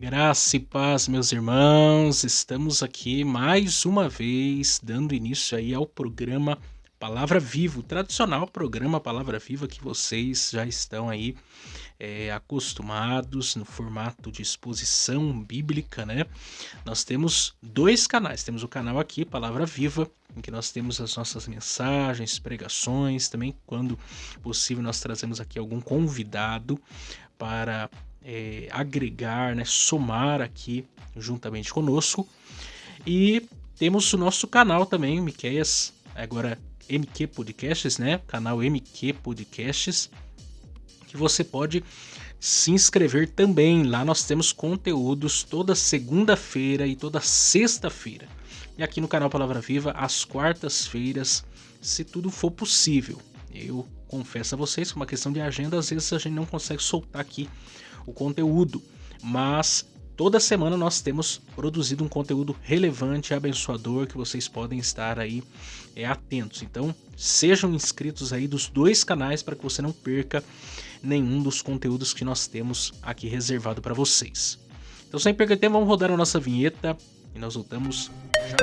Graça e paz, meus irmãos. Estamos aqui mais uma vez dando início aí ao programa Palavra Viva, o tradicional programa Palavra Viva que vocês já estão aí acostumados no formato de exposição bíblica, né? Nós temos dois canais. Temos o canal aqui, Palavra Viva, em que nós temos as nossas mensagens, pregações. Também, quando possível, nós trazemos aqui algum convidado para agregar, né, somar aqui juntamente conosco. E temos o nosso canal também, Miqueias, agora MQ Podcasts, né? Canal MQ Podcasts, que você pode se inscrever também. Lá nós temos conteúdos toda segunda-feira e toda sexta-feira. E aqui no canal Palavra Viva, às quartas-feiras, se tudo for possível. Eu confesso a vocês que é uma questão de agenda, às vezes a gente não consegue soltar aqui o conteúdo, mas toda semana nós temos produzido um conteúdo relevante e abençoador que vocês podem estar aí atentos. Então sejam inscritos aí dos dois canais para que você não perca nenhum dos conteúdos que nós temos aqui reservado para vocês. Então, sem perder tempo, vamos rodar a nossa vinheta e nós voltamos já.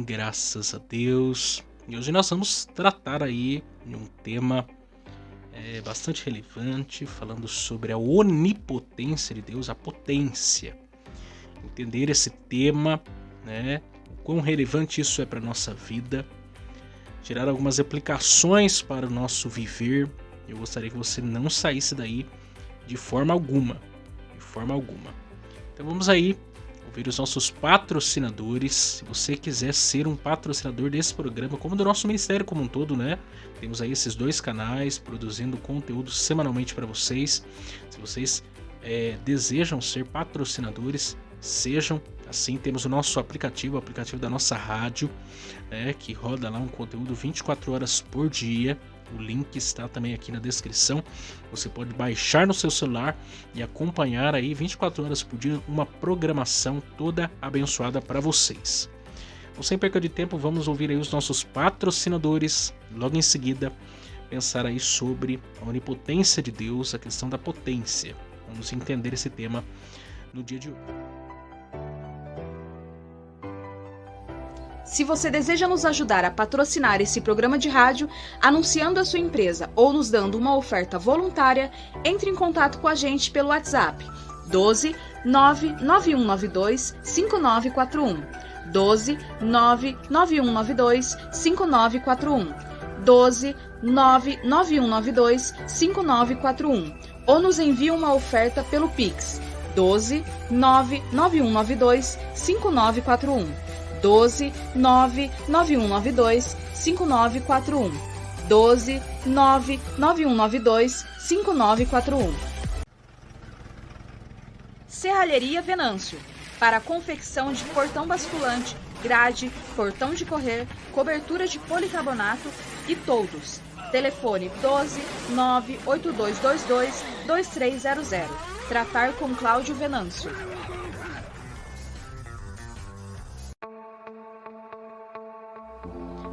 Graças a Deus. E hoje nós vamos tratar aí de um tema bastante relevante, falando sobre a onipotência de Deus, a potência. Entender esse tema, né? O quão relevante isso é para a nossa vida, tirar algumas aplicações para o nosso viver. Eu gostaria que você não saísse daí de forma alguma. Então vamos aí ouvir os nossos patrocinadores. Se você quiser ser um patrocinador desse programa, como do nosso ministério como um todo, né? Temos aí esses dois canais produzindo conteúdo semanalmente para vocês. Se vocês desejam ser patrocinadores, sejam. Assim, temos o nosso aplicativo, o aplicativo da nossa rádio, né, que roda lá um conteúdo 24 horas por dia. O link está também aqui na descrição. Você pode baixar no seu celular e acompanhar aí 24 horas por dia uma programação toda abençoada para vocês. Então, sem perca de tempo, vamos ouvir aí os nossos patrocinadores. Logo em seguida, pensar aí sobre a onipotência de Deus, a questão da potência. Vamos entender esse tema no dia de hoje. Se você deseja nos ajudar a patrocinar esse programa de rádio, anunciando a sua empresa ou nos dando uma oferta voluntária, entre em contato com a gente pelo WhatsApp 12 99192 5941, 12 99192 5941, 12 99192 5941, ou nos envie uma oferta pelo Pix 12 99192 5941, 12 99192 5941, 12 99192 5941. Serralheria Venâncio, para a confecção de portão basculante, grade, portão de correr, cobertura de policarbonato e toldos. Telefone 12 98222 2300. Tratar com Cláudio Venâncio.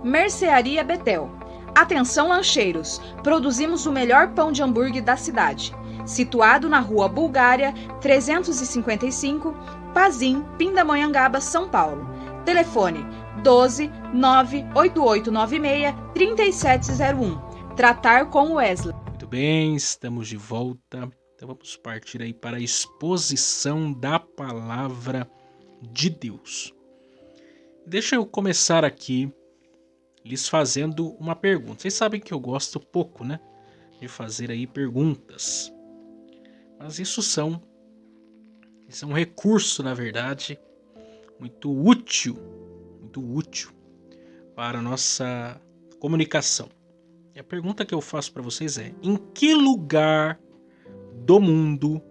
Mercearia Betel. Atenção, lancheiros! Produzimos o melhor pão de hambúrguer da cidade. Situado na Rua Bulgária, 355, Pazim, Pindamonhangaba, São Paulo. Telefone 12 98896 3701. Tratar com Wesley. Muito bem, estamos de volta. Então vamos partir aí para a exposição da palavra de Deus. Deixa eu começar aqui lhes fazendo uma pergunta. Vocês sabem que eu gosto pouco, né, de fazer aí perguntas. Mas isso é um recurso, na verdade, muito útil para a nossa comunicação. E a pergunta que eu faço para vocês é: em que lugar do mundo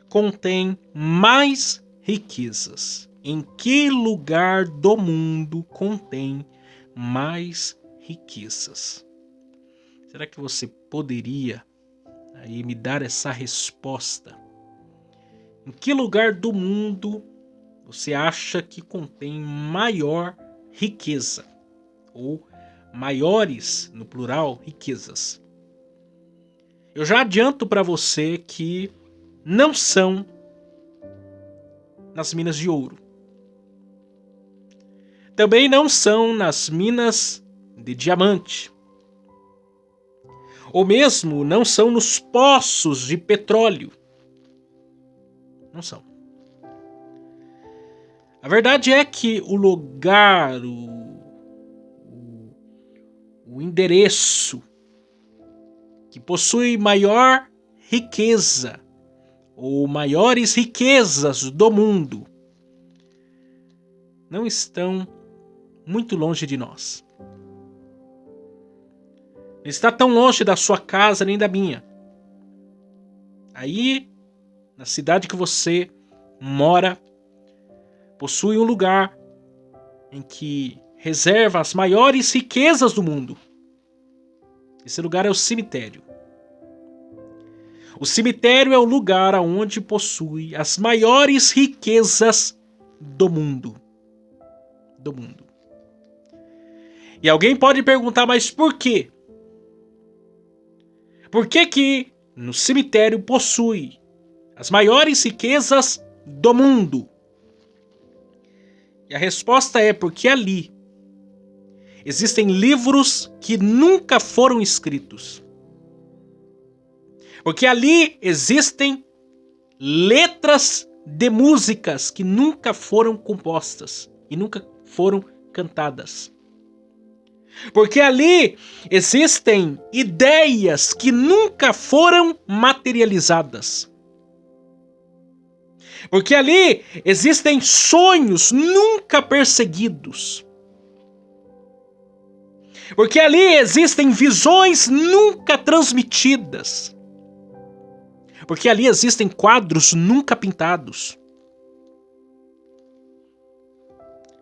contém mais riquezas? Em que lugar do mundo contém mais riquezas? Será que você poderia aí me dar essa resposta? Em que lugar do mundo você acha que contém maior riqueza? Ou maiores, no plural, riquezas? Eu já adianto para você que não são nas minas de ouro. Também não são nas minas de diamante. Ou mesmo não são nos poços de petróleo. Não são. A verdade é que o lugar, o endereço que possui maior riqueza ou maiores riquezas do mundo não estão muito longe de nós. Não está tão longe da sua casa nem da minha. Aí, na cidade que você mora, possui um lugar em que reserva as maiores riquezas do mundo. Esse lugar é o cemitério. O cemitério é o lugar onde possui as maiores riquezas do mundo. Do mundo. E alguém pode perguntar, mas por quê? Por que que no cemitério possui as maiores riquezas do mundo? E a resposta é porque ali existem livros que nunca foram escritos. Porque ali existem letras de músicas que nunca foram compostas e nunca foram cantadas. Porque ali existem ideias que nunca foram materializadas. Porque ali existem sonhos nunca perseguidos. Porque ali existem visões nunca transmitidas. Porque ali existem quadros nunca pintados.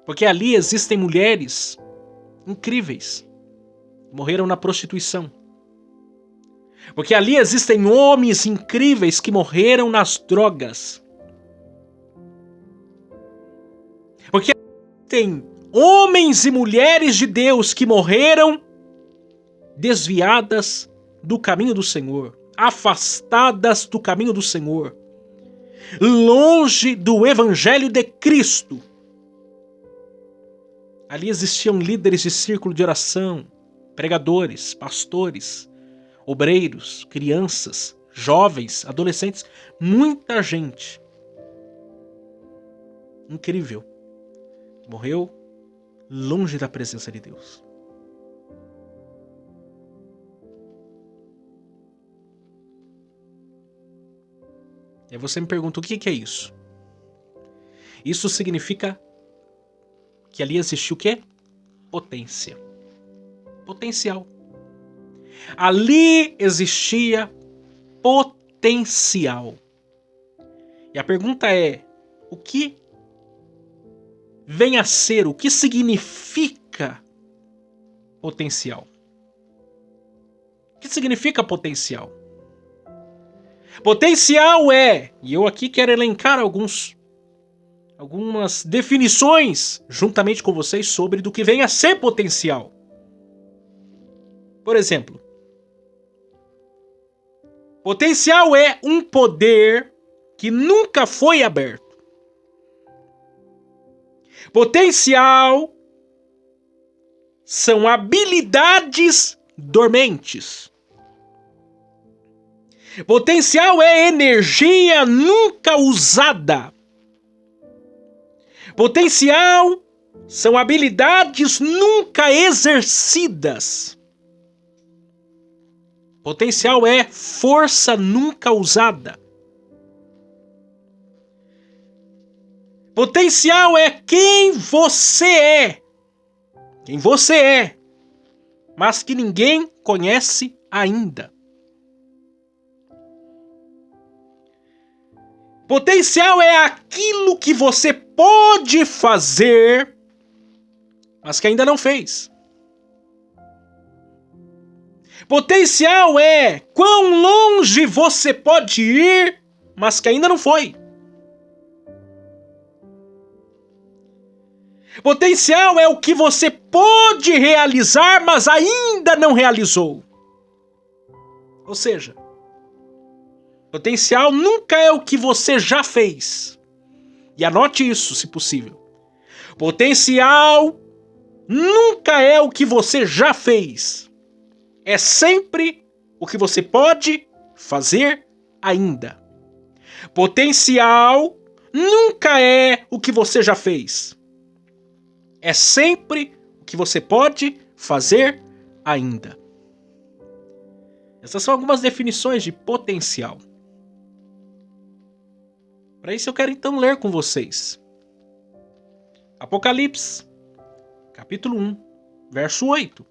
Porque ali existem mulheres incríveis que morreram na prostituição. Porque ali existem homens incríveis que morreram nas drogas. Porque tem homens e mulheres de Deus que morreram desviadas do caminho do Senhor, afastadas do caminho do Senhor, longe do evangelho de Cristo. Ali existiam líderes de círculo de oração, pregadores, pastores, obreiros, crianças, jovens, adolescentes, muita gente incrível morreu longe da presença de Deus. E aí você me pergunta, o que é isso? Isso significa que ali existiu o quê? Potência. Potencial. Ali existia potencial. E a pergunta é, o que vem a ser, o que significa potencial? O que significa potencial? Potencial é, e eu aqui quero elencar algumas definições juntamente com vocês sobre do que vem a ser potencial. Por exemplo, potencial é um poder que nunca foi aberto. Potencial são habilidades dormentes. Potencial é energia nunca usada. Potencial são habilidades nunca exercidas. Potencial é força nunca usada. Potencial é quem você é. Quem você é, mas que ninguém conhece ainda. Potencial é aquilo que você pode fazer, mas que ainda não fez. Potencial é quão longe você pode ir, mas que ainda não foi. Potencial é o que você pode realizar, mas ainda não realizou. Ou seja, potencial nunca é o que você já fez. E anote isso, se possível. Potencial nunca é o que você já fez. É sempre o que você pode fazer ainda. Potencial nunca é o que você já fez. É sempre o que você pode fazer ainda. Essas são algumas definições de potencial. Para isso eu quero então ler com vocês Apocalipse, capítulo 1, verso 8.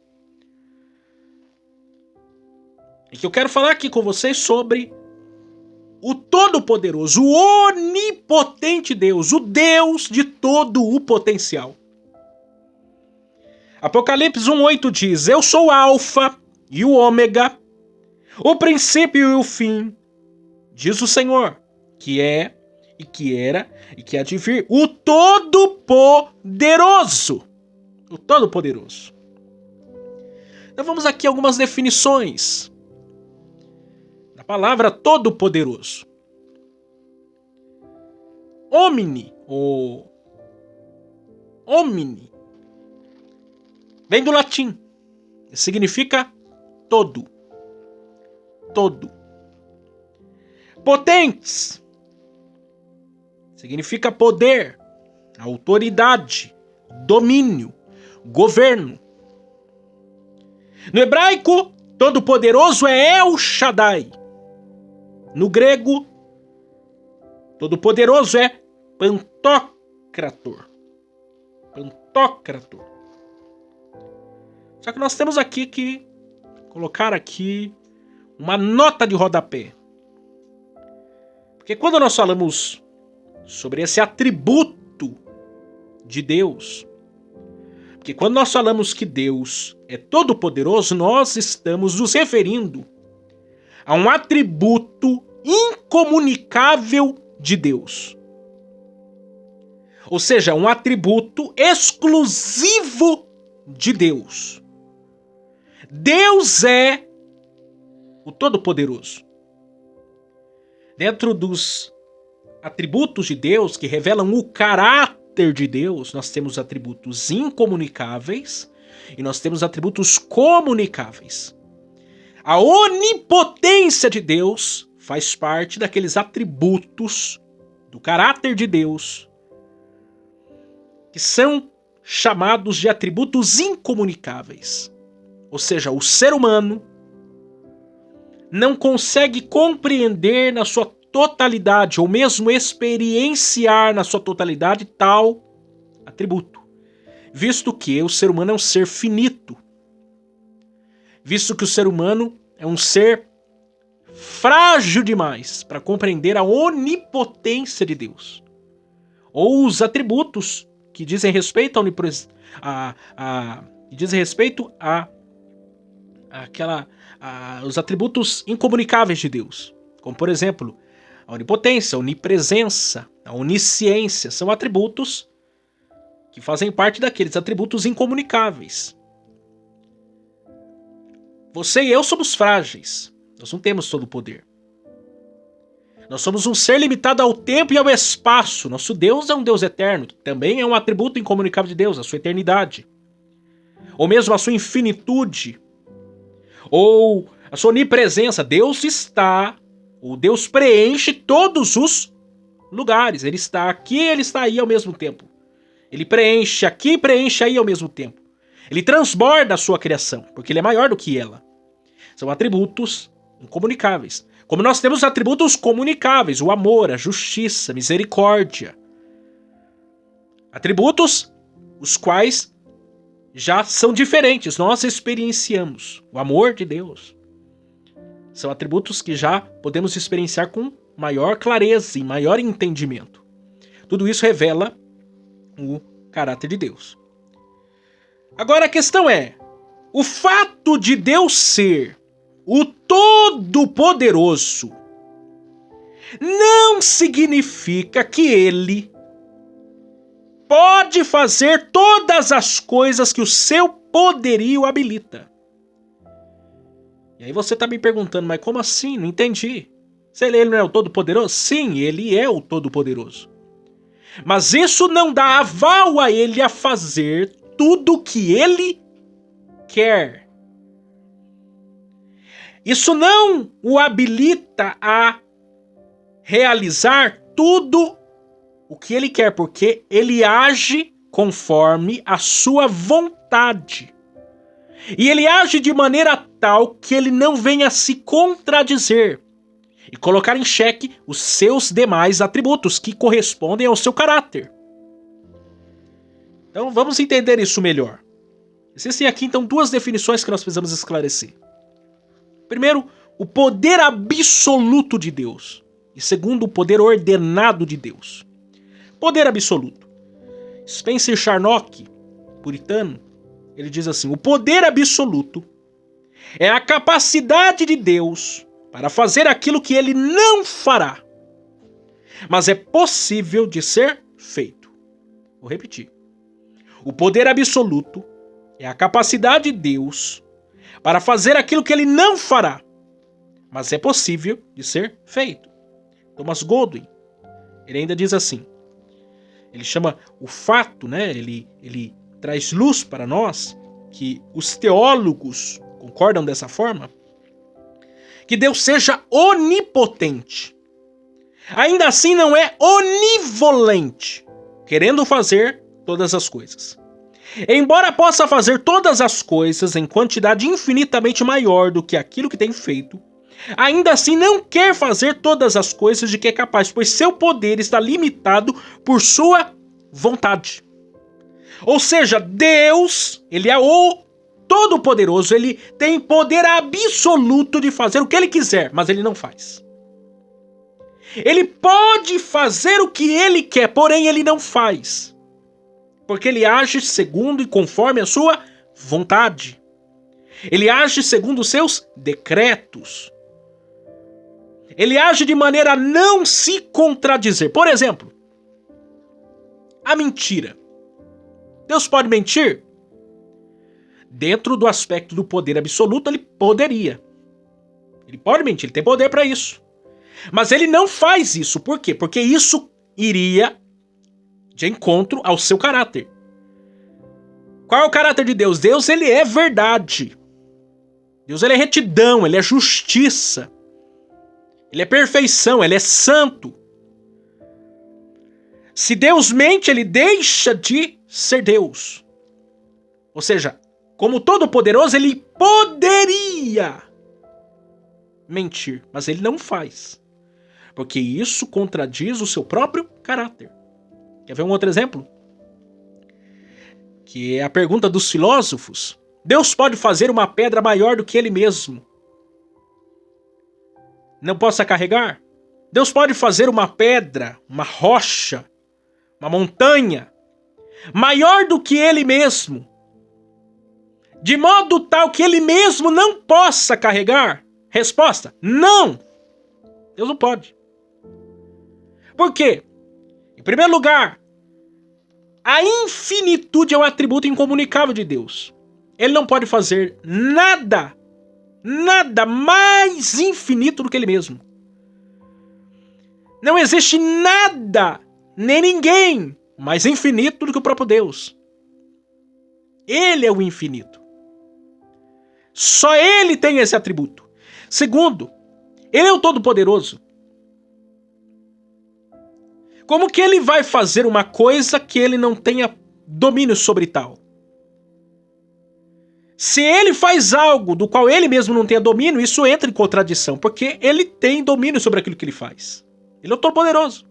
E que eu quero falar aqui com vocês sobre o Todo-Poderoso, o onipotente Deus, o Deus de todo o potencial. Apocalipse 1:8 diz: Eu sou o Alfa e o Ômega, o princípio e o fim, diz o Senhor, que é, e que era, e que há de vir, o Todo-Poderoso. O Todo-Poderoso. Então vamos aqui a algumas definições da palavra Todo-Poderoso. Omni, ou omni, vem do latim, significa todo. Todo. Potentes significa poder, autoridade, domínio, governo. No hebraico, todo-poderoso é El Shaddai. No grego, todo-poderoso é Pantocrator. Pantocrator. Só que nós temos aqui que colocar aqui uma nota de rodapé. Porque quando nós falamos sobre esse atributo de Deus, porque quando nós falamos que Deus é todo-poderoso, nós estamos nos referindo a um atributo incomunicável de Deus. Ou seja, um atributo exclusivo de Deus. Deus é o Todo-Poderoso. Dentro dos atributos de Deus que revelam o caráter de Deus, nós temos atributos incomunicáveis e nós temos atributos comunicáveis. A onipotência de Deus faz parte daqueles atributos do caráter de Deus que são chamados de atributos incomunicáveis. Ou seja, o ser humano não consegue compreender na sua totalidade, ou mesmo experienciar na sua totalidade tal atributo, visto que o ser humano é um ser finito, visto que o ser humano é um ser frágil demais para compreender a onipotência de Deus, ou os atributos que dizem respeito à os atributos incomunicáveis de Deus, como por exemplo, a onipotência, a onipresença, a onisciência, são atributos que fazem parte daqueles atributos incomunicáveis. Você e eu somos frágeis, nós não temos todo o poder. Nós somos um ser limitado ao tempo e ao espaço. Nosso Deus é um Deus eterno, que também é um atributo incomunicável de Deus, a sua eternidade, ou mesmo a sua infinitude, ou a sua onipresença. Deus está, o Deus preenche todos os lugares. Ele está aqui, ele está aí ao mesmo tempo. Ele preenche aqui, preenche aí ao mesmo tempo. Ele transborda a sua criação, porque ele é maior do que ela. São atributos incomunicáveis. Como nós temos atributos comunicáveis, o amor, a justiça, a misericórdia. Atributos os quais já são diferentes, nós experienciamos o amor de Deus. São atributos que já podemos experienciar com maior clareza e maior entendimento. Tudo isso revela o caráter de Deus. Agora a questão é, o fato de Deus ser o Todo-Poderoso não significa que ele pode fazer todas as coisas que o seu poderio habilita. E aí você está me perguntando, mas como assim? Não entendi. Se ele não é o Todo-Poderoso? Sim, ele é o Todo-Poderoso. Mas isso não dá aval a ele a fazer tudo o que ele quer. Isso não o habilita a realizar tudo o que ele quer, porque ele age conforme a sua vontade. E ele age de maneira tal que ele não venha se contradizer e colocar em xeque os seus demais atributos que correspondem ao seu caráter. Então vamos entender isso melhor. Existem aqui então duas definições que nós precisamos esclarecer. Primeiro, o poder absoluto de Deus. E segundo, o poder ordenado de Deus. Poder absoluto. Spencer Charnock, puritano, ele diz assim: o poder absoluto é a capacidade de Deus para fazer aquilo que ele não fará, mas é possível de ser feito. Vou repetir. O poder absoluto é a capacidade de Deus para fazer aquilo que ele não fará, mas é possível de ser feito. Thomas Godwin, ele ainda diz assim, ele chama o fato, né? Ele traz luz para nós, que os teólogos concordam dessa forma, que Deus seja onipotente. Ainda assim não é onivolente, querendo fazer todas as coisas. Embora possa fazer todas as coisas em quantidade infinitamente maior do que aquilo que tem feito, ainda assim não quer fazer todas as coisas de que é capaz, pois seu poder está limitado por sua vontade. Ou seja, Deus, ele é o Todo-Poderoso, ele tem poder absoluto de fazer o que ele quiser, mas ele não faz. Ele pode fazer o que ele quer, porém ele não faz. Porque ele age segundo e conforme a sua vontade. Ele age segundo os seus decretos. Ele age de maneira a não se contradizer. Por exemplo, a mentira. Deus pode mentir? Dentro do aspecto do poder absoluto, ele poderia. Ele pode mentir, ele tem poder para isso. Mas ele não faz isso. Por quê? Porque isso iria de encontro ao seu caráter. Qual é o caráter de Deus? Deus, ele é verdade. Deus, ele é retidão, ele é justiça. Ele é perfeição, ele é santo. Se Deus mente, ele deixa de ser Deus. Ou seja, como Todo-Poderoso, ele poderia mentir, mas ele não faz. Porque isso contradiz o seu próprio caráter. Quer ver um outro exemplo? Que é a pergunta dos filósofos. Deus pode fazer uma pedra maior do que ele mesmo não possa carregar? Deus pode fazer uma pedra, uma rocha, uma montanha, maior do que ele mesmo, de modo tal que ele mesmo não possa carregar? Resposta: não! Deus não pode. Por quê? Em primeiro lugar, a infinitude é um atributo incomunicável de Deus. Ele não pode fazer nada mais infinito do que ele mesmo. Não existe nada, nem ninguém, mais infinito do que o próprio Deus. Ele é o infinito. Só ele tem esse atributo. Segundo, ele é o Todo-Poderoso. Como que ele vai fazer uma coisa que ele não tenha domínio sobre tal? Se ele faz algo do qual ele mesmo não tenha domínio, isso entra em contradição, porque ele tem domínio sobre aquilo que ele faz. Ele é o Todo-Poderoso.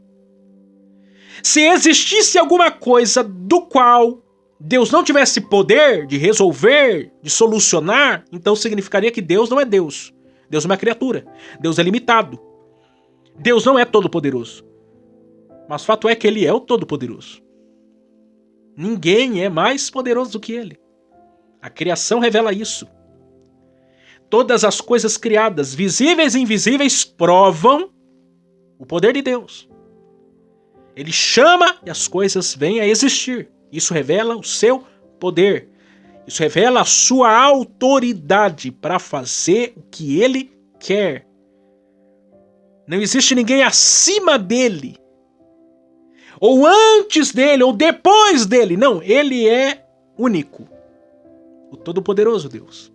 Se existisse alguma coisa do qual Deus não tivesse poder de resolver, de solucionar, então significaria que Deus não é Deus. Deus é uma criatura. Deus é limitado. Deus não é todo-poderoso. Mas o fato é que ele é o todo-poderoso. Ninguém é mais poderoso do que ele. A criação revela isso. Todas as coisas criadas, visíveis e invisíveis, provam o poder de Deus. Ele chama e as coisas vêm a existir. Isso revela o seu poder. Isso revela a sua autoridade para fazer o que ele quer. Não existe ninguém acima dele, ou antes dele, ou depois dele. Não, ele é único. O Todo-Poderoso Deus.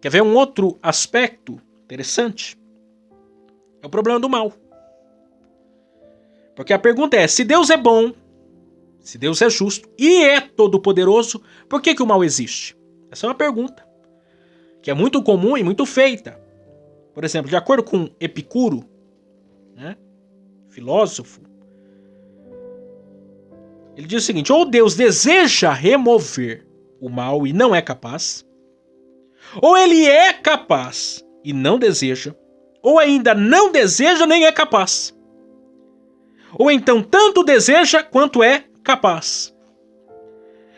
Quer ver um outro aspecto interessante? É o problema do mal. Porque a pergunta é, se Deus é bom, se Deus é justo e é todo-poderoso, por que o mal existe? Essa é uma pergunta que é muito comum e muito feita. Por exemplo, de acordo com Epicuro, né, filósofo, ele diz o seguinte: ou Deus deseja remover o mal e não é capaz, ou ele é capaz e não deseja, ou ainda não deseja nem é capaz. Ou então tanto deseja quanto é capaz.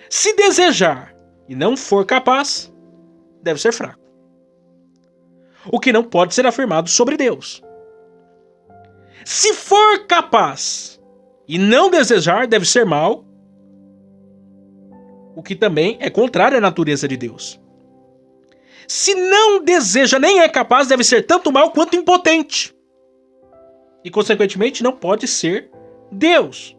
Se desejar e não for capaz, deve ser fraco. O que não pode ser afirmado sobre Deus. Se for capaz e não desejar, deve ser mal, o que também é contrário à natureza de Deus. Se não deseja nem é capaz, deve ser tanto mal quanto impotente. E, consequentemente, não pode ser Deus.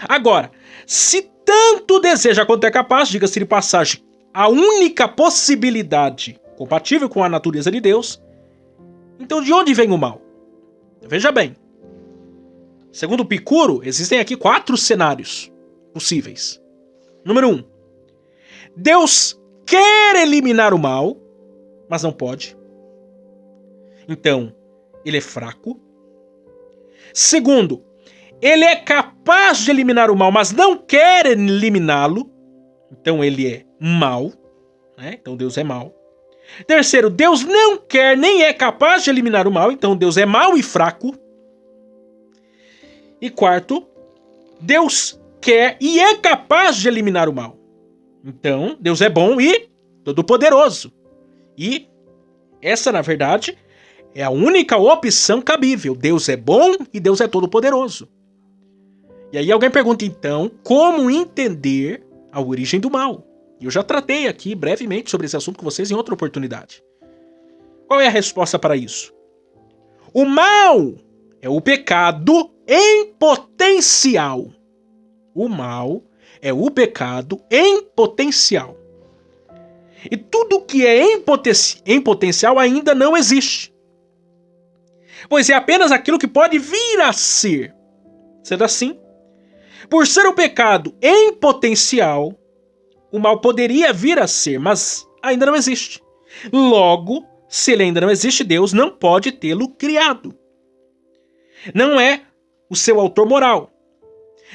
Agora, se tanto deseja quanto é capaz, diga-se de passagem, a única possibilidade compatível com a natureza de Deus, então de onde vem o mal? Veja bem. Segundo Epicuro, existem aqui 4 cenários possíveis. Número 1. Deus quer eliminar o mal, mas não pode. Então, ele é fraco. Segundo, ele é capaz de eliminar o mal, mas não quer eliminá-lo. Então ele é mau, né? Então Deus é mau. Terceiro, Deus não quer nem é capaz de eliminar o mal. Então Deus é mau e fraco. E quarto, Deus quer e é capaz de eliminar o mal. Então Deus é bom e todo-poderoso. E essa, na verdade, é a única opção cabível. Deus é bom e Deus é todo-poderoso. E aí alguém pergunta, então, como entender a origem do mal? E eu já tratei aqui brevemente sobre esse assunto com vocês em outra oportunidade. Qual é a resposta para isso? O mal é o pecado em potencial. O mal é o pecado em potencial. E tudo que é em potencial ainda não existe. Pois é apenas aquilo que pode vir a ser. Sendo assim, por ser o pecado em potencial, o mal poderia vir a ser, mas ainda não existe. Logo, se ele ainda não existe, Deus não pode tê-lo criado. Não é o seu autor moral.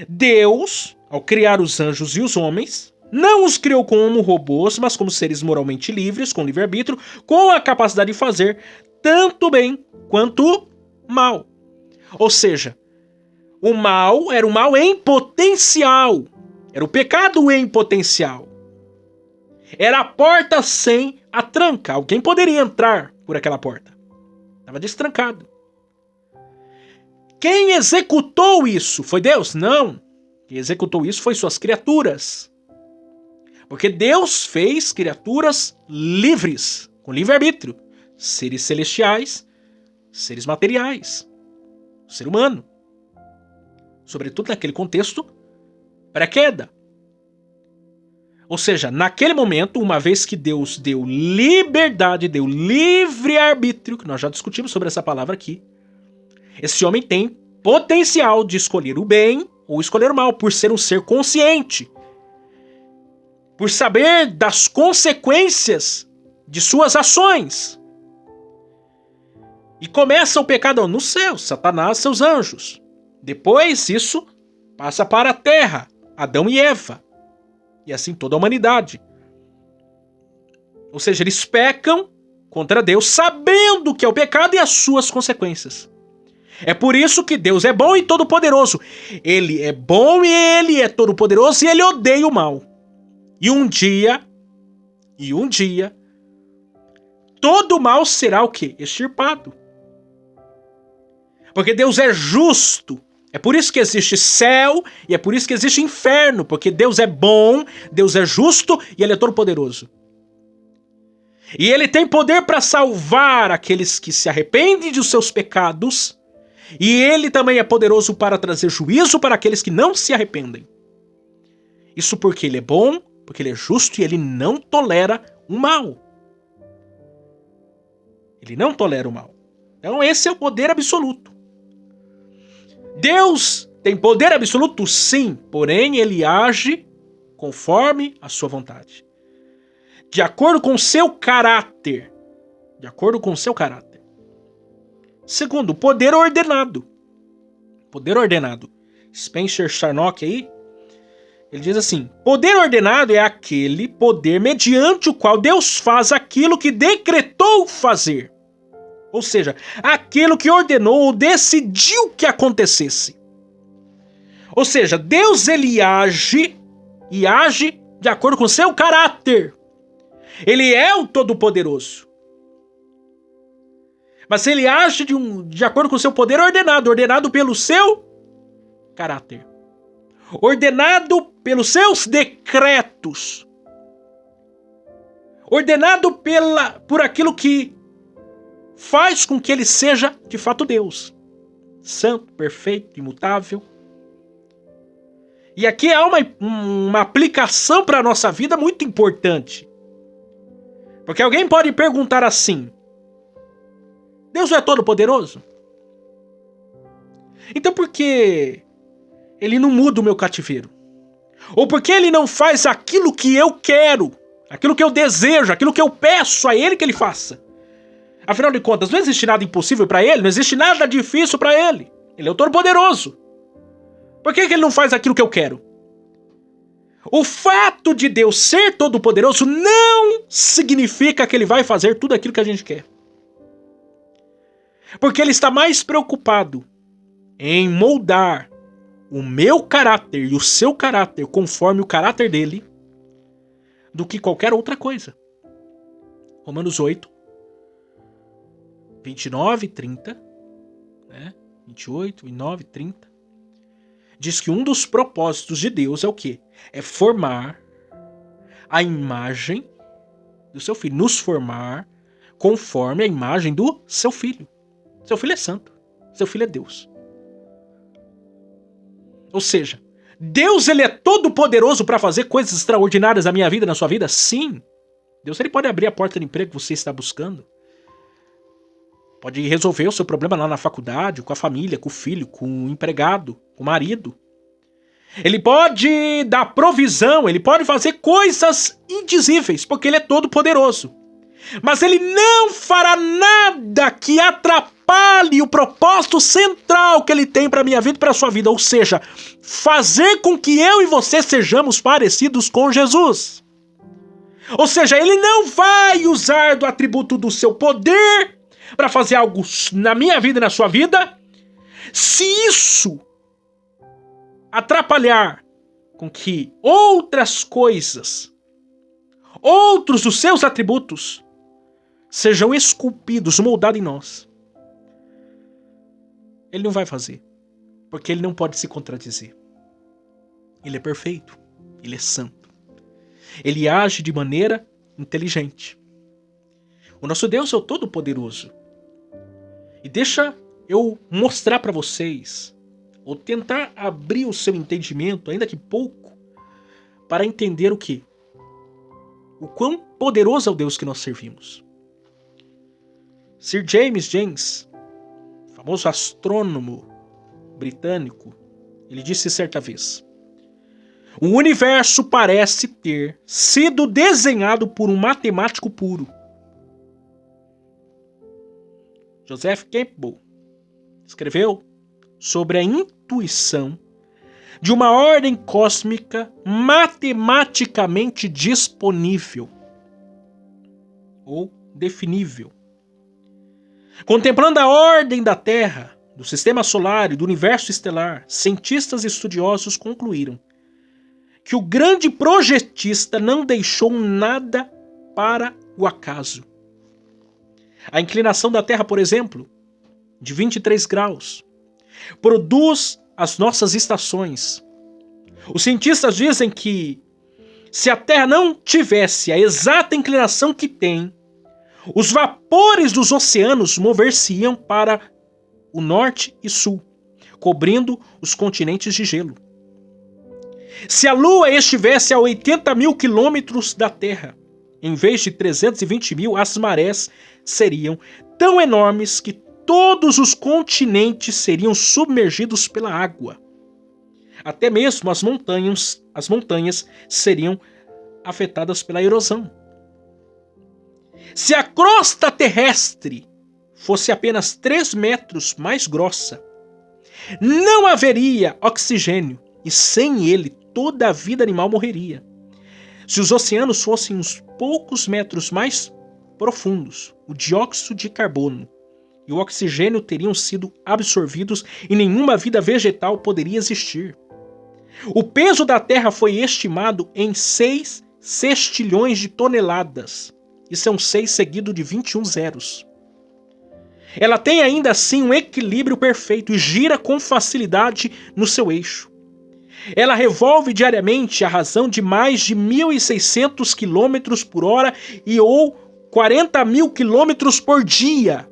Deus, ao criar os anjos e os homens, não os criou como robôs, mas como seres moralmente livres, com livre-arbítrio, com a capacidade de fazer tanto bem quanto mal. Ou seja, o mal era o mal em potencial. Era o pecado em potencial. Era a porta sem a tranca. Alguém poderia entrar por aquela porta. Estava destrancado. Quem executou isso? Foi Deus? Não. Quem executou isso foi suas criaturas. Porque Deus fez criaturas livres, com livre-arbítrio. Seres celestiais, seres materiais. O ser humano. Sobretudo naquele contexto pré-queda. Ou seja, naquele momento, uma vez que Deus deu liberdade, deu livre-arbítrio, que nós já discutimos sobre essa palavra aqui, esse homem tem potencial de escolher o bem ou escolher o mal, por ser um ser consciente, por saber das consequências de suas ações. E começa o pecado no céu, Satanás e seus anjos. Depois isso passa para a terra, Adão e Eva. E assim toda a humanidade. Ou seja, eles pecam contra Deus, sabendo que é o pecado e as suas consequências. É por isso que Deus é bom e todo-poderoso. Ele é bom e ele é todo-poderoso e ele odeia o mal. E um dia, todo o mal será o quê? Extirpado. Porque Deus é justo. É por isso que existe céu e é por isso que existe inferno. Porque Deus é bom, Deus é justo e ele é todo-poderoso. E ele tem poder para salvar aqueles que se arrependem dos seus pecados. E ele também é poderoso para trazer juízo para aqueles que não se arrependem. Isso porque ele é bom, porque ele é justo e ele não tolera o mal. Ele não tolera o mal. Então esse é o poder absoluto. Deus tem poder absoluto? Sim, porém ele age conforme a sua vontade. De acordo com o seu caráter. De acordo com o seu caráter. Segundo, poder ordenado. Poder ordenado. Spencer Charnock aí, ele diz assim: poder ordenado é aquele poder mediante o qual Deus faz aquilo que decretou fazer. Ou seja, aquilo que ordenou ou decidiu que acontecesse. Ou seja, Deus ele age e age de acordo com o seu caráter. Ele é o Todo-Poderoso. Mas ele age de acordo com o seu poder ordenado pelo seu caráter. Ordenado pelos seus decretos. Ordenado por aquilo que faz com que ele seja de fato Deus. Santo, perfeito, imutável. E aqui há uma aplicação para a nossa vida muito importante. Porque alguém pode perguntar assim: Deus não é todo poderoso? Então por que ele não muda o meu cativeiro? Ou por que ele não faz aquilo que eu quero? Aquilo que eu desejo, aquilo que eu peço a ele que ele faça? Afinal de contas, não existe nada impossível para ele, não existe nada difícil para ele. Ele é o Todo-Poderoso. Por que ele não faz aquilo que eu quero? O fato de Deus ser Todo-Poderoso não significa que ele vai fazer tudo aquilo que a gente quer. Porque ele está mais preocupado em moldar o meu caráter e o seu caráter conforme o caráter dele do que qualquer outra coisa. Romanos 8, 29 e 30, né? 28, 29 e 30, diz que um dos propósitos de Deus é o quê? É formar a imagem do seu filho, nos formar conforme a imagem do seu filho. Seu filho é santo, seu filho é Deus. Ou seja, Deus ele é todo poderoso para fazer coisas extraordinárias na minha vida, na sua vida? Sim. Deus ele pode abrir a porta de emprego que você está buscando. Pode resolver o seu problema lá na faculdade, com a família, com o filho, com o empregado, com o marido. Ele pode dar provisão, ele pode fazer coisas indizíveis, porque ele é todo poderoso. Mas ele não fará nada que atrapalhe o propósito central que ele tem para a minha vida e para a sua vida. Ou seja, fazer com que eu e você sejamos parecidos com Jesus. Ou seja, ele não vai usar do atributo do seu poder para fazer algo na minha vida e na sua vida, se isso atrapalhar com que outras coisas, outros dos seus atributos, sejam esculpidos, moldados em nós. Ele não vai fazer, porque ele não pode se contradizer. Ele é perfeito, ele é santo. Ele age de maneira inteligente. O nosso Deus é o Todo-Poderoso. E deixa eu mostrar para vocês, ou tentar abrir o seu entendimento, ainda que pouco, para entender o quê? O quão poderoso é o Deus que nós servimos. Sir James Jeans, famoso astrônomo britânico, ele disse certa vez: o universo parece ter sido desenhado por um matemático puro. Joseph Campbell escreveu sobre a intuição de uma ordem cósmica matematicamente disponível ou definível. Contemplando a ordem da Terra, do sistema solar e do universo estelar, cientistas e estudiosos concluíram que o grande projetista não deixou nada para o acaso. A inclinação da Terra, por exemplo, de 23 graus, produz as nossas estações. Os cientistas dizem que se a Terra não tivesse a exata inclinação que tem, os vapores dos oceanos mover-se-iam para o norte e sul, cobrindo os continentes de gelo. Se a Lua estivesse a 80 mil quilômetros da Terra, em vez de 320 mil, as marés seriam tão enormes que todos os continentes seriam submergidos pela água. Até mesmo as montanhas seriam afetadas pela erosão. Se a crosta terrestre fosse apenas 3 metros mais grossa, não haveria oxigênio e sem ele toda a vida animal morreria. Se os oceanos fossem uns poucos metros mais profundos, o dióxido de carbono e o oxigênio teriam sido absorvidos e nenhuma vida vegetal poderia existir. O peso da Terra foi estimado em 6 sextilhões de toneladas. Isso é um 6 seguido de 21 zeros. Ela tem ainda assim um equilíbrio perfeito e gira com facilidade no seu eixo. Ela revolve diariamente à razão de mais de 1.600 km por hora ou 40 mil km por dia.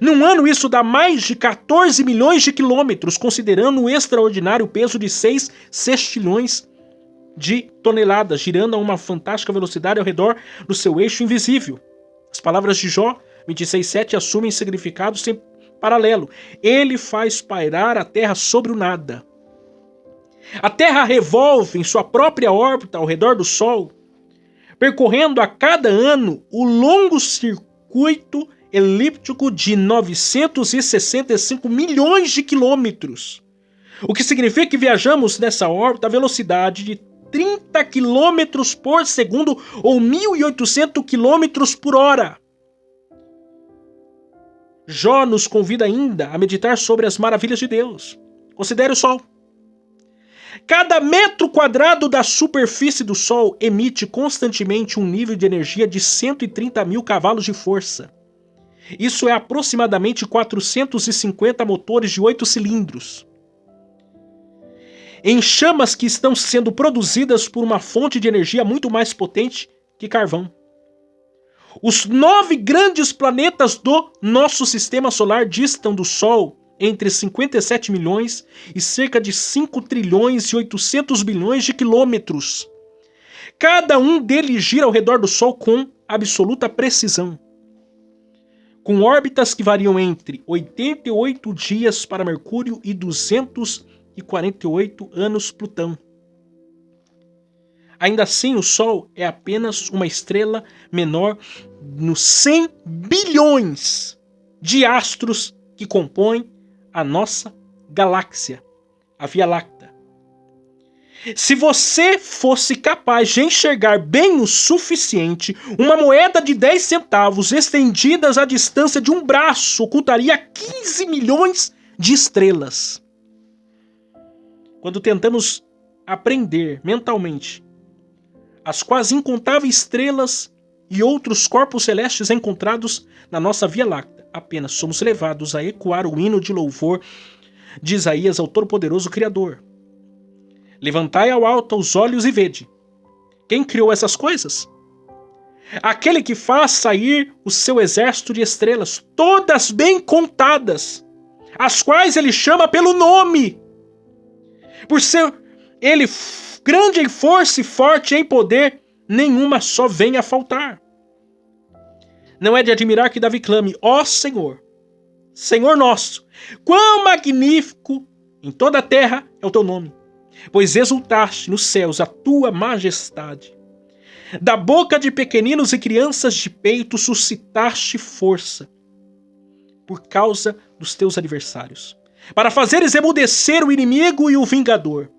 Num ano isso dá mais de 14 milhões de quilômetros, considerando o extraordinário peso de 6 sextilhões de toneladas, girando a uma fantástica velocidade ao redor do seu eixo invisível. As palavras de Jó 26:7 assumem significado sem paralelo. Ele faz pairar a Terra sobre o nada. A Terra revolve em sua própria órbita ao redor do Sol, percorrendo a cada ano o longo circuito elíptico de 965 milhões de quilômetros, o que significa que viajamos nessa órbita a velocidade de 30 quilômetros por segundo ou 1.800 quilômetros por hora. Jó nos convida ainda a meditar sobre as maravilhas de Deus. Considere o Sol. Cada metro quadrado da superfície do Sol emite constantemente um nível de energia de 130 mil cavalos de força. Isso é aproximadamente 450 motores de 8 cilindros. Em chamas que estão sendo produzidas por uma fonte de energia muito mais potente que carvão. Os 9 grandes planetas do nosso sistema solar distam do Sol entre 57 milhões e cerca de 5 trilhões e 800 bilhões de quilômetros. Cada um deles gira ao redor do Sol com absoluta precisão, com órbitas que variam entre 88 dias para Mercúrio e 248 anos Plutão. Ainda assim, o Sol é apenas uma estrela menor nos 100 bilhões de astros que compõem a nossa galáxia, a Via Láctea. Se você fosse capaz de enxergar bem o suficiente, uma moeda de 10 centavos estendidas à distância de um braço ocultaria 15 milhões de estrelas. Quando tentamos aprender mentalmente as quase incontáveis estrelas e outros corpos celestes encontrados na nossa Via Láctea, apenas somos levados a ecoar o hino de louvor de Isaías ao Todo-Poderoso Criador. Levantai ao alto os olhos e vede. Quem criou essas coisas? Aquele que faz sair o seu exército de estrelas, todas bem contadas, as quais ele chama pelo nome. Por ser ele grande em força e forte em poder, nenhuma só vem a faltar. Não é de admirar que Davi clame: ó Senhor, Senhor nosso, quão magnífico em toda a terra é o teu nome, pois exultaste nos céus a tua majestade. Da boca de pequeninos e crianças de peito suscitaste força por causa dos teus adversários, para fazeres emudecer o inimigo e o vingador.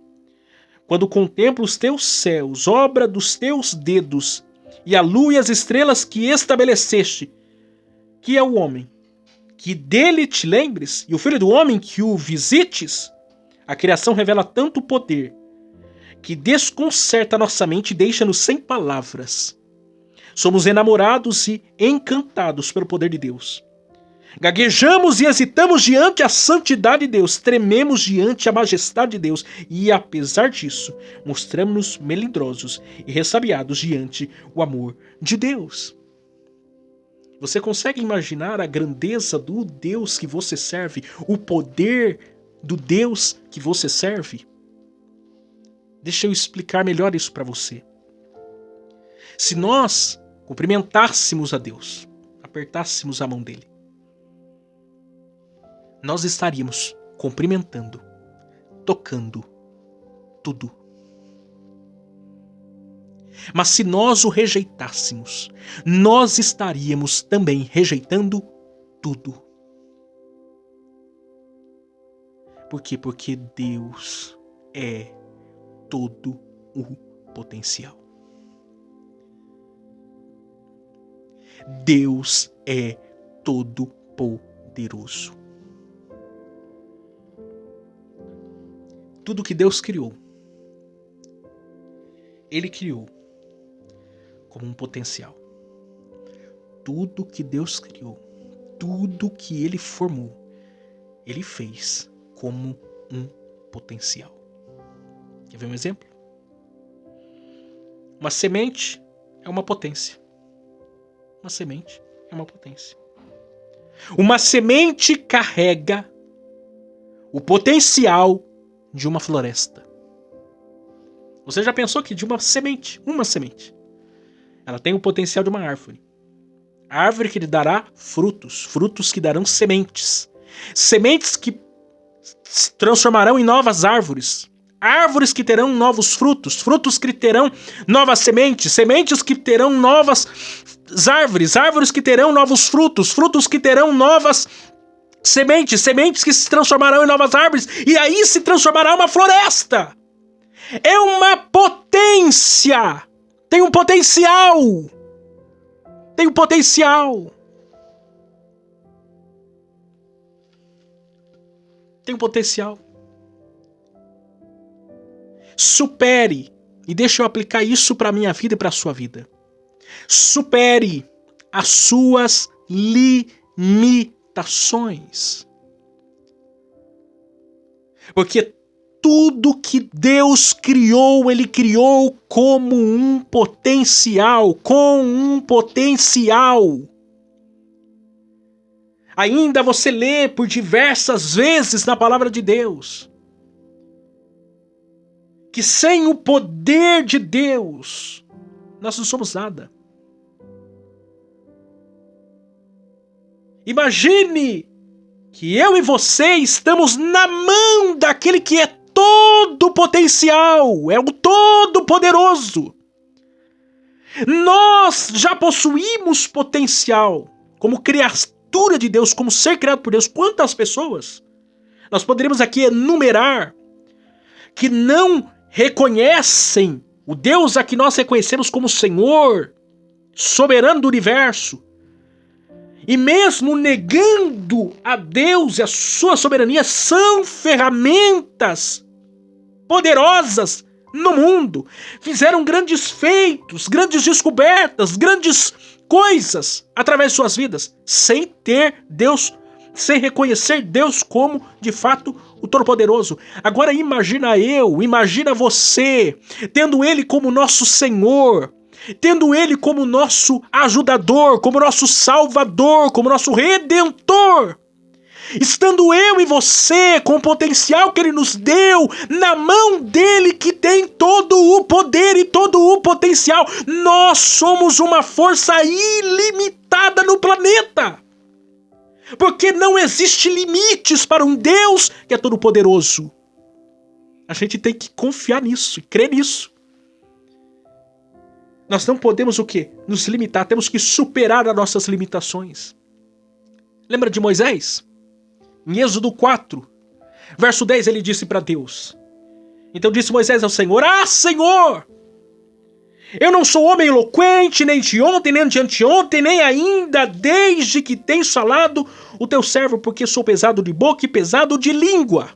Quando contemplo os teus céus, obra dos teus dedos, e a lua e as estrelas que estabeleceste, que é o homem, que dele te lembres, e o Filho do Homem que o visites, a criação revela tanto poder que desconcerta nossa mente e deixa-nos sem palavras. Somos enamorados e encantados pelo poder de Deus. Gaguejamos e hesitamos diante a santidade de Deus, trememos diante a majestade de Deus e, apesar disso, mostramos-nos melindrosos e ressabiados diante o amor de Deus. Você consegue imaginar a grandeza do Deus que você serve, o poder do Deus que você serve? Deixa eu explicar melhor isso para você. Se nós cumprimentássemos a Deus, apertássemos a mão dele, nós estaríamos cumprimentando, tocando tudo. Mas se nós o rejeitássemos, nós estaríamos também rejeitando tudo. Por quê? Porque Deus é todo o potencial. Deus é todo poderoso. Tudo que Deus criou, Ele criou como um potencial. Tudo que Deus criou, tudo que Ele formou, Ele fez como um potencial. Quer ver um exemplo? Uma semente é uma potência. Uma semente é uma potência. Uma semente carrega o potencial de uma floresta. Você já pensou que de uma semente, ela tem o potencial de uma árvore. A árvore que lhe dará frutos, frutos que darão sementes. Sementes que se transformarão em novas árvores. Árvores que terão novos frutos, frutos que terão novas sementes, sementes que terão novas árvores, árvores que terão novos frutos, frutos que terão novas sementes, sementes que se transformarão em novas árvores, e aí se transformará uma floresta. É uma potência. Tem um potencial. Tem um potencial. Tem um potencial. Supere, e deixa eu aplicar isso para a minha vida e para a sua vida. Supere as suas limitações. Porque tudo que Deus criou, Ele criou como um potencial, com um potencial. Ainda você lê por diversas vezes na palavra de Deus que sem o poder de Deus, nós não somos nada. Imagine que eu e você estamos na mão daquele que é todo potencial, é o todo-poderoso. Nós já possuímos potencial como criatura de Deus, como ser criado por Deus. Quantas pessoas nós poderíamos aqui enumerar que não reconhecem o Deus a que nós reconhecemos como Senhor, soberano do universo, e mesmo negando a Deus e a sua soberania, são ferramentas poderosas no mundo. Fizeram grandes feitos, grandes descobertas, grandes coisas através de suas vidas, sem ter Deus, sem reconhecer Deus como, de fato, o Todo-Poderoso. Agora imagina você, tendo Ele como nosso Senhor, tendo Ele como nosso ajudador, como nosso salvador, como nosso redentor. Estando eu e você com o potencial que Ele nos deu, na mão dEle que tem todo o poder e todo o potencial. Nós somos uma força ilimitada no planeta. Porque não existe limites para um Deus que é todo poderoso. A gente tem que confiar nisso e crer nisso. Nós não podemos o quê? Nos limitar, temos que superar as nossas limitações. Lembra de Moisés? Em Êxodo 4, verso 10, ele disse para Deus. Então disse Moisés ao Senhor: Ah, Senhor! Eu não sou homem eloquente, nem de ontem, nem de anteontem, nem ainda desde que tens falado o teu servo, porque sou pesado de boca e pesado de língua.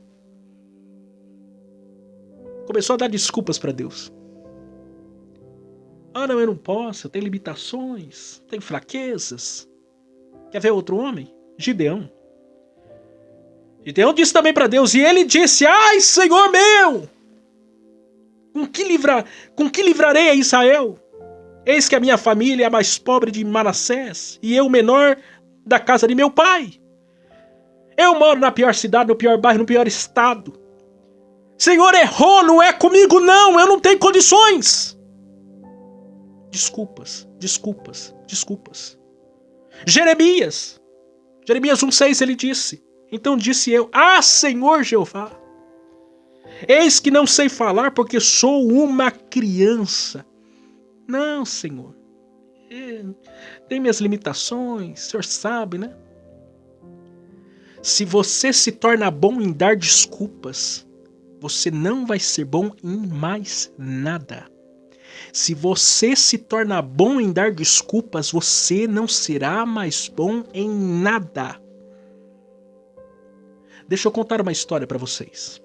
Começou a dar desculpas para Deus. Ah, não, eu não posso, eu tenho limitações, tenho fraquezas. Quer ver outro homem? Gideão. Gideão disse também para Deus, e ele disse, ai, Senhor meu, com que livrarei a Israel? Eis que a minha família é a mais pobre de Manassés, e eu o menor da casa de meu pai. Eu moro na pior cidade, no pior bairro, no pior estado. Senhor, errou, não é comigo não, eu não tenho condições. Desculpas, desculpas, desculpas. Jeremias 1,6 ele disse, então disse eu, ah, Senhor Jeová, eis que não sei falar porque sou uma criança. Não, Senhor, tem minhas limitações, o Senhor sabe, né? Se você se torna bom em dar desculpas, você não vai ser bom em mais nada. Se você se torna bom em dar desculpas, você não será mais bom em nada. Deixa eu contar uma história para vocês.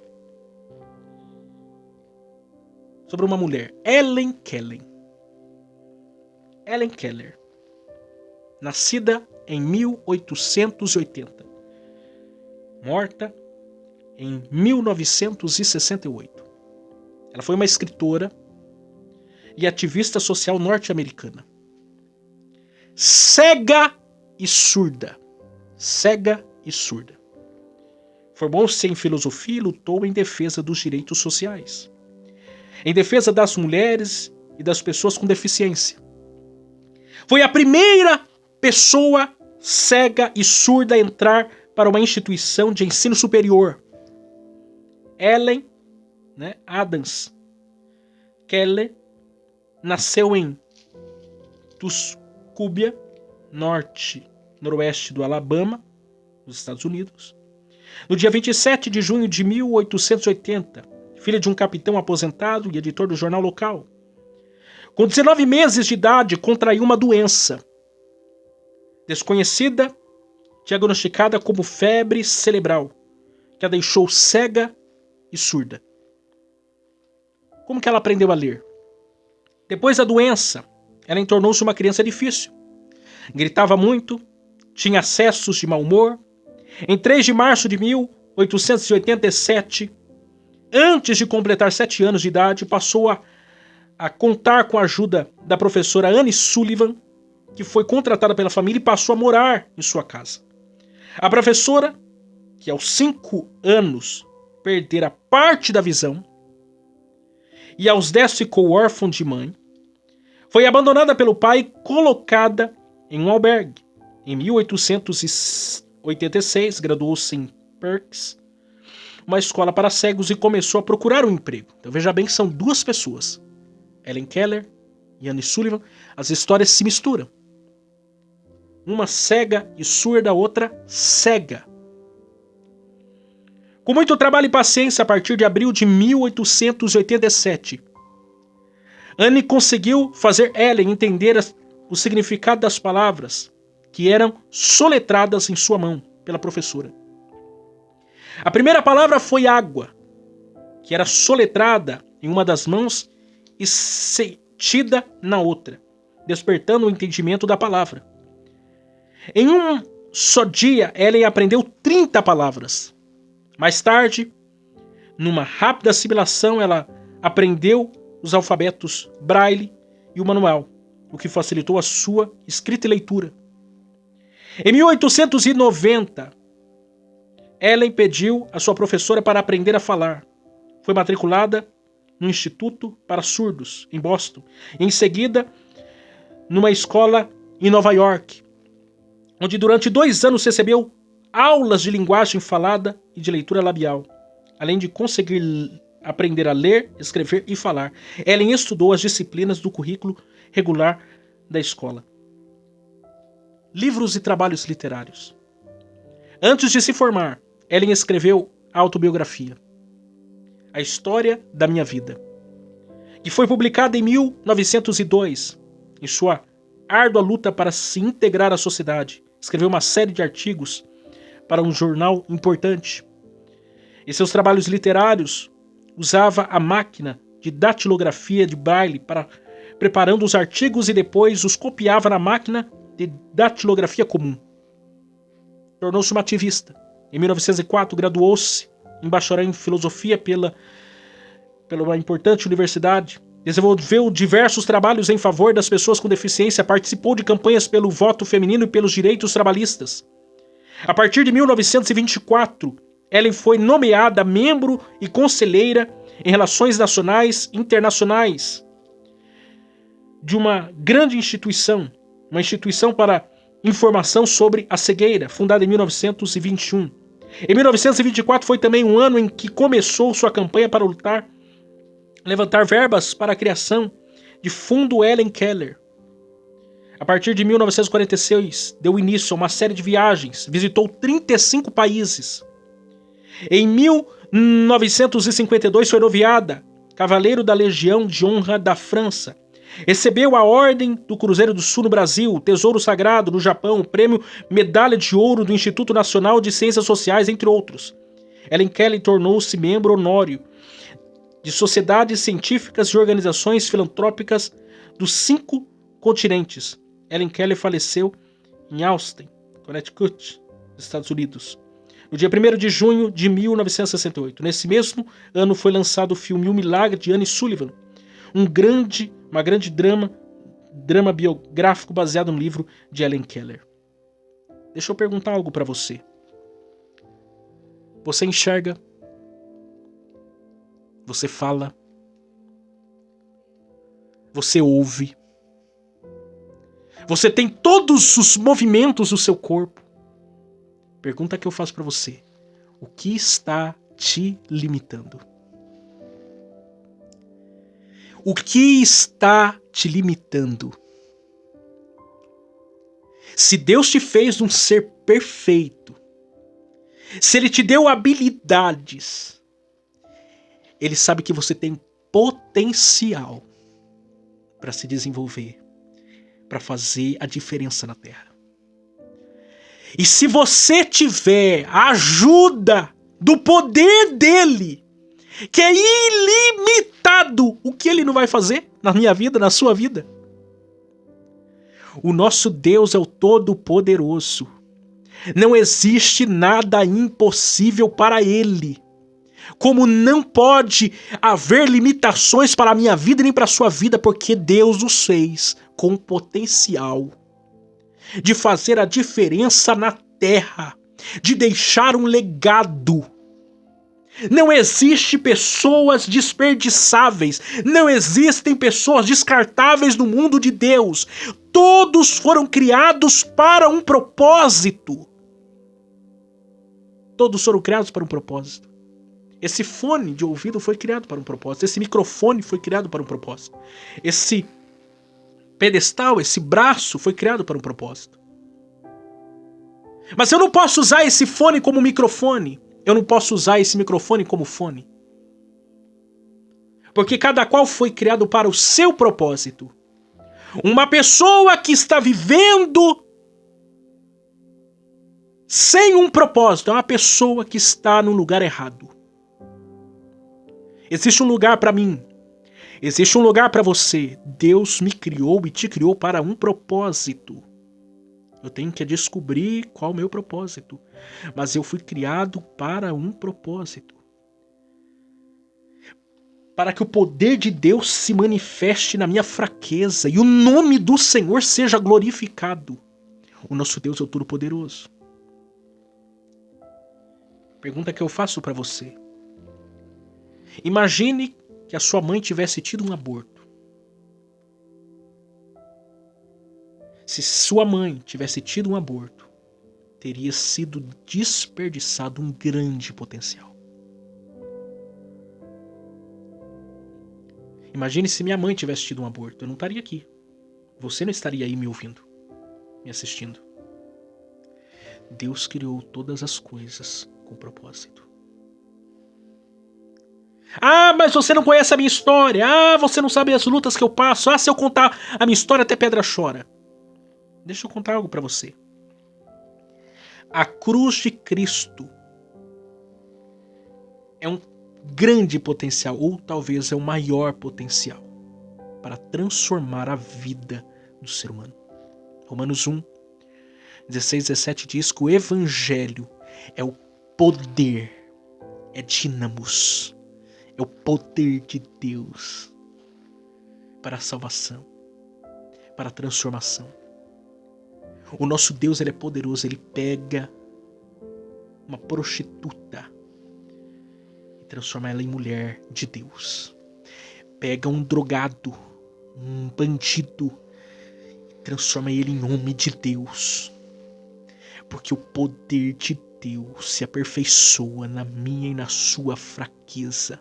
Sobre uma mulher, Helen Keller. Helen Keller. Nascida em 1880. Morta em 1968. Ela foi uma escritora e ativista social norte-americana. Cega e surda. Cega e surda. Formou-se em filosofia e lutou em defesa dos direitos sociais. Em defesa das mulheres e das pessoas com deficiência. Foi a primeira pessoa cega e surda a entrar para uma instituição de ensino superior. Ellen, Adams Keller nasceu em Tuscubia, noroeste do Alabama, nos Estados Unidos, no dia 27 de junho de 1880, filha de um capitão aposentado e editor do jornal local. Com 19 meses de idade, contraiu uma doença desconhecida, diagnosticada como febre cerebral, que a deixou cega e surda. Como que ela aprendeu a ler? Depois da doença, ela tornou-se uma criança difícil. Gritava muito, tinha acessos de mau humor. Em 3 de março de 1887, antes de completar 7 anos de idade, passou a contar com a ajuda da professora Anne Sullivan, que foi contratada pela família e passou a morar em sua casa. A professora, que aos 5 anos perdera parte da visão e aos 10 ficou órfã de mãe, foi abandonada pelo pai e colocada em um albergue. Em 1886, graduou-se em Perks, uma escola para cegos, e começou a procurar um emprego. Então veja bem que são duas pessoas. Helen Keller e Anne Sullivan. As histórias se misturam. Uma cega e surda, a outra cega. Com muito trabalho e paciência, a partir de abril de 1887, Anne conseguiu fazer Helen entender o significado das palavras que eram soletradas em sua mão pela professora. A primeira palavra foi água, que era soletrada em uma das mãos e sentida na outra, despertando o entendimento da palavra. Em um só dia, Helen aprendeu 30 palavras. Mais tarde, numa rápida assimilação, ela aprendeu os alfabetos Braille e o manual, o que facilitou a sua escrita e leitura. Em 1890, Helen pediu a sua professora para aprender a falar. Foi matriculada no Instituto para Surdos, em Boston, e em seguida numa escola em Nova York, onde durante 2 anos recebeu aulas de linguagem falada e de leitura labial, além de conseguir aprender a ler, escrever e falar. Helen estudou as disciplinas do currículo regular da escola. Livros e trabalhos literários. Antes de se formar, Helen escreveu a autobiografia, A História da Minha Vida, que foi publicada em 1902. Em sua árdua luta para se integrar à sociedade, escreveu uma série de artigos para um jornal importante. Em seus trabalhos literários, usava a máquina de datilografia de Braille para preparando os artigos e depois os copiava na máquina de datilografia comum. Tornou-se uma ativista. Em 1904, graduou-se em bacharel em filosofia pela uma importante universidade. Desenvolveu diversos trabalhos em favor das pessoas com deficiência, participou de campanhas pelo voto feminino e pelos direitos trabalhistas. A partir de 1924, Ellen foi nomeada membro e conselheira em relações nacionais e internacionais de uma grande instituição, uma instituição para informação sobre a cegueira, fundada em 1921. Em 1924 foi também um ano em que começou sua campanha para levantar verbas para a criação de Fundo Helen Keller. A partir de 1946, deu início a uma série de viagens, visitou 35 países. Em 1952 foi nomeada Cavaleiro da Legião de Honra da França. Recebeu a Ordem do Cruzeiro do Sul no Brasil, Tesouro Sagrado no Japão, o Prêmio Medalha de Ouro do Instituto Nacional de Ciências Sociais, entre outros. Helen Keller tornou-se membro honório de sociedades científicas e organizações filantrópicas dos 5 continentes. Helen Keller faleceu em Austin, Connecticut, Estados Unidos, no dia 1º de junho de 1968. Nesse mesmo ano foi lançado o filme O Milagre de Anne Sullivan, uma grande drama biográfico baseado no livro de Helen Keller. Deixa eu perguntar algo para você. Você enxerga? Você fala? Você ouve? Você tem todos os movimentos do seu corpo? Pergunta que eu faço para você. O que está te limitando? O que está te limitando? Se Deus te fez um ser perfeito, se Ele te deu habilidades, Ele sabe que você tem potencial para se desenvolver, para fazer a diferença na Terra. E se você tiver a ajuda do poder dele, que é ilimitado, o que ele não vai fazer na minha vida, na sua vida? O nosso Deus é o Todo-Poderoso. Não existe nada impossível para ele. Como não pode haver limitações para a minha vida nem para a sua vida, porque Deus os fez com potencial de fazer a diferença na terra, de deixar um legado. Não existe pessoas desperdiçáveis, não existem pessoas descartáveis no mundo de Deus. Todos foram criados para um propósito. Todos foram criados para um propósito. Esse fone de ouvido foi criado para um propósito. Esse microfone foi criado para um propósito. Esse pedestal, esse braço foi criado para um propósito. Mas eu não posso usar esse fone como microfone. Eu não posso usar esse microfone como fone. Porque cada qual foi criado para o seu propósito. Uma pessoa que está vivendo sem um propósito é uma pessoa que está no lugar errado. Existe um lugar para mim. Existe um lugar para você. Deus me criou e te criou para um propósito. Eu tenho que descobrir qual é o meu propósito. Mas eu fui criado para um propósito. Para que o poder de Deus se manifeste na minha fraqueza e o nome do Senhor seja glorificado. O nosso Deus é o Todo-Poderoso. Pergunta que eu faço para você. Imagine que a sua mãe tivesse tido um aborto. Se sua mãe tivesse tido um aborto, teria sido desperdiçado um grande potencial. Imagine se minha mãe tivesse tido um aborto. Eu não estaria aqui. Você não estaria aí me ouvindo, me assistindo. Deus criou todas as coisas com propósito. Ah, mas você não conhece a minha história. Ah, você não sabe as lutas que eu passo. Ah, se eu contar a minha história até pedra chora. Deixa eu contar algo para você. A cruz de Cristo é um grande potencial, ou talvez é o maior potencial, para transformar a vida do ser humano. Romanos 1, 16, 17 diz que o Evangelho é o poder, é dínamos, é o poder de Deus para a salvação, para a transformação. O nosso Deus, ele é poderoso, ele pega uma prostituta e transforma ela em mulher de Deus. Pega um drogado, um bandido, e transforma ele em homem de Deus. Porque o poder de Deus se aperfeiçoa na minha e na sua fraqueza.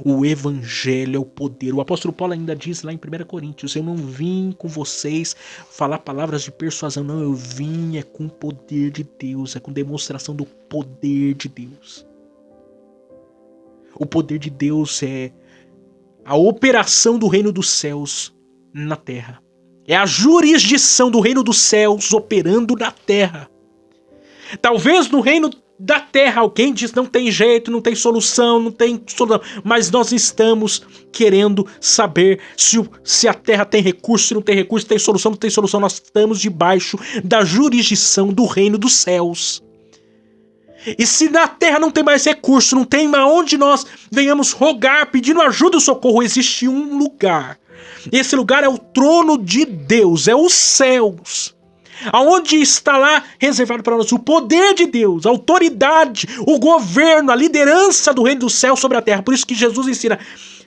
O Evangelho é o poder. O apóstolo Paulo ainda diz lá em 1 Coríntios: eu não vim com vocês falar palavras de persuasão, não, eu vim com o poder de Deus, é com demonstração do poder de Deus. O poder de Deus é a operação do reino dos céus na terra. É a jurisdição do reino dos céus operando na terra. Talvez no reino da terra alguém diz: não tem jeito, não tem solução, mas nós estamos querendo saber se a terra tem recurso, se não tem recurso, se tem solução, não tem solução. Nós estamos debaixo da jurisdição do reino dos céus. E se na terra não tem mais recurso, não tem aonde nós venhamos rogar, pedindo ajuda e socorro, existe um lugar. Esse lugar é o trono de Deus, é os céus. Aonde está lá reservado para nós o poder de Deus, a autoridade, o governo, a liderança do reino do céu sobre a terra. Por isso que Jesus ensina: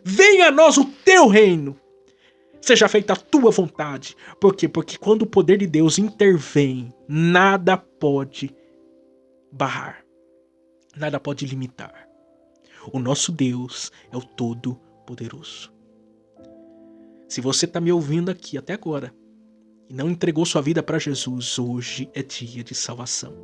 venha a nós o teu reino, seja feita a tua vontade. Por quê? Porque quando o poder de Deus intervém, nada pode barrar, nada pode limitar. O nosso Deus é o Todo-Poderoso. Se você está me ouvindo aqui até agora e não entregou sua vida para Jesus, hoje é dia de salvação.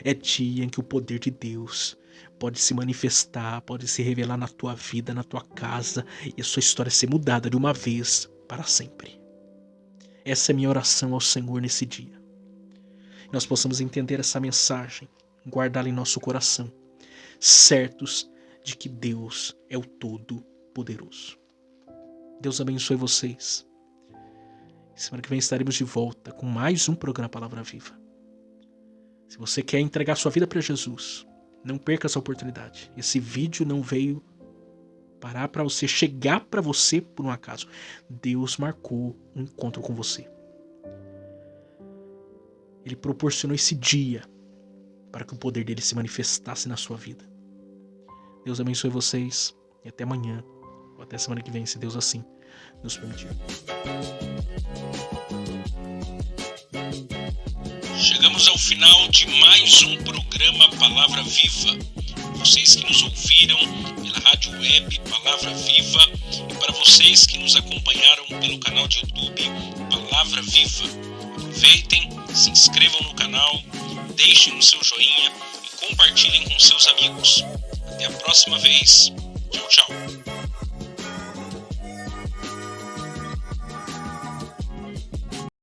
É dia em que o poder de Deus pode se manifestar, pode se revelar na tua vida, na tua casa, e a sua história ser mudada de uma vez para sempre. Essa é minha oração ao Senhor nesse dia. Nós possamos entender essa mensagem, guardá-la em nosso coração, certos de que Deus é o Todo-Poderoso. Deus abençoe vocês. Semana que vem estaremos de volta com mais um programa Palavra Viva. Se você quer entregar sua vida para Jesus, não perca essa oportunidade. Esse vídeo não veio parar para você, chegar para você por um acaso. Deus marcou um encontro com você. Ele proporcionou esse dia para que o poder dele se manifestasse na sua vida. Deus abençoe vocês e até amanhã, ou até semana que vem, se Deus assim nos permitir. Chegamos ao final de mais um programa Palavra Viva. Vocês que nos ouviram pela rádio web Palavra Viva e para vocês que nos acompanharam pelo canal de YouTube Palavra Viva. Aproveitem, se inscrevam no canal, deixem o seu joinha e compartilhem com seus amigos. Até a próxima vez. Tchau, tchau.